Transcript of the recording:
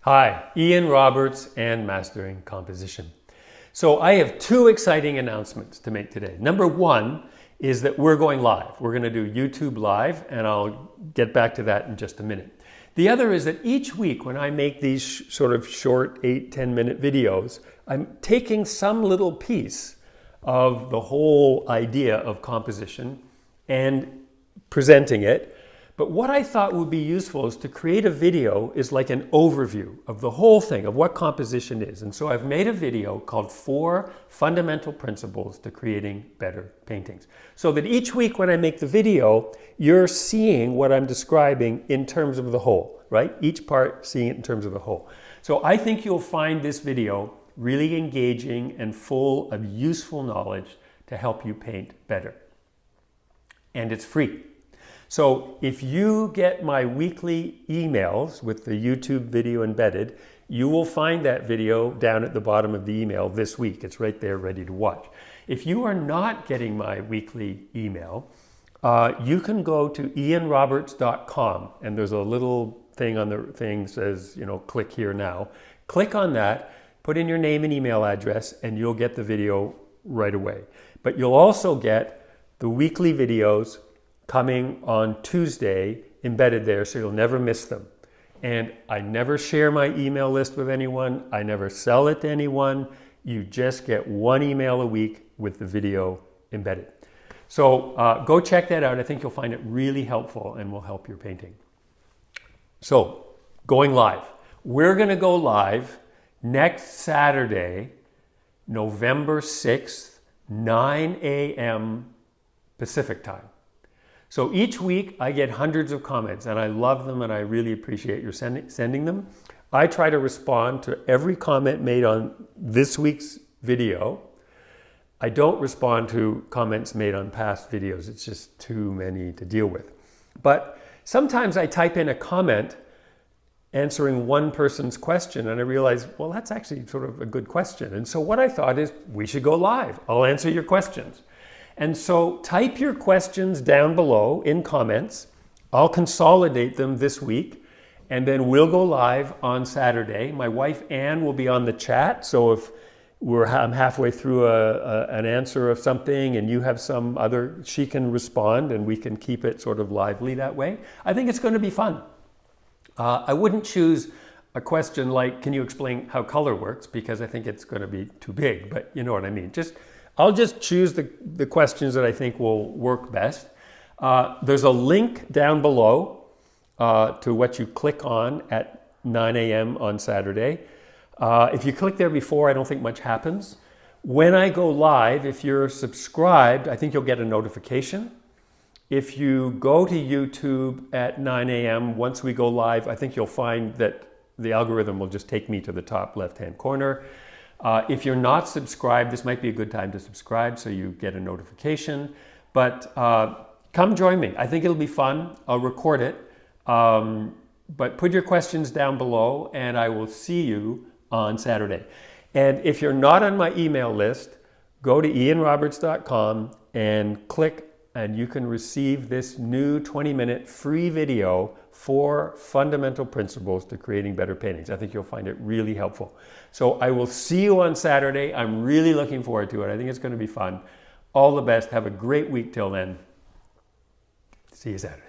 Hi, Ian Roberts and Mastering Composition. So I have two exciting announcements to make today. Number one is that we're going live. We're going to do YouTube Live, and I'll get back to that in just a minute. The other is that each week when I make these sort of short 8-10 minute videos, I'm taking some little piece of the whole idea of composition and presenting it. But what I thought would be useful is to create a video is like an overview of the whole thing, of what composition is. And so I've made a video called 4 Fundamental Principles to Creating Better Paintings. So that each week when I make the video, you're seeing what I'm describing in terms of the whole, right? Each part seeing it in terms of the whole. So I think you'll find this video really engaging and full of useful knowledge to help you paint better. And it's free. So if you get my weekly emails with the YouTube video embedded, you will find that video down at the bottom of the email this week. It's right there ready to watch. If you are not getting my weekly email, you can go to ianroberts.com, and there's a little thing on the thing says, click here now. Click on that, put in your name and email address, and you'll get the video right away. But you'll also get the weekly videos coming on Tuesday embedded there, so you'll never miss them. And I never share my email list with anyone. I never sell it to anyone. You just get one email a week with the video embedded. So go check that out. I think you'll find it really helpful and will help your painting. So going live. We're going to go live next Saturday, November 6th, 9 a.m. Pacific time. So each week I get hundreds of comments, and I love them, and I really appreciate your sending them. I try to respond to every comment made on this week's video. I don't respond to comments made on past videos. It's just too many to deal with. But sometimes I type in a comment answering one person's question, and I realize, well, that's actually sort of a good question. And so what I thought is, we should go live. I'll answer your questions. And so type your questions down below in comments. I'll consolidate them this week, and then we'll go live on Saturday. My wife Anne will be on the chat, so if I'm halfway through an answer of something and you have some other, she can respond, and we can keep it sort of lively that way. I think it's going to be fun. I wouldn't choose a question like, can you explain how color works? Because I think it's going to be too big, but you know what I mean. I'll just choose the questions that I think will work best. There's a link down below to what you click on at 9 a.m. on Saturday. If you click there before, I don't think much happens. When I go live, if you're subscribed, I think you'll get a notification. If you go to YouTube at 9 a.m., once we go live, I think you'll find that the algorithm will just take me to the top left-hand corner. If you're not subscribed, this might be a good time to subscribe so you get a notification. But come join me. I think it'll be fun. I'll record it. But put your questions down below, and I will see you on Saturday. And if you're not on my email list, go to ianroberts.com and click, and you can receive this new 20-minute free video, 4 Fundamental Principles to Creating Better Paintings. I think you'll find it really helpful. So I will see you on Saturday. I'm really looking forward to it. I think it's going to be fun. All the best. Have a great week till then. See you Saturday.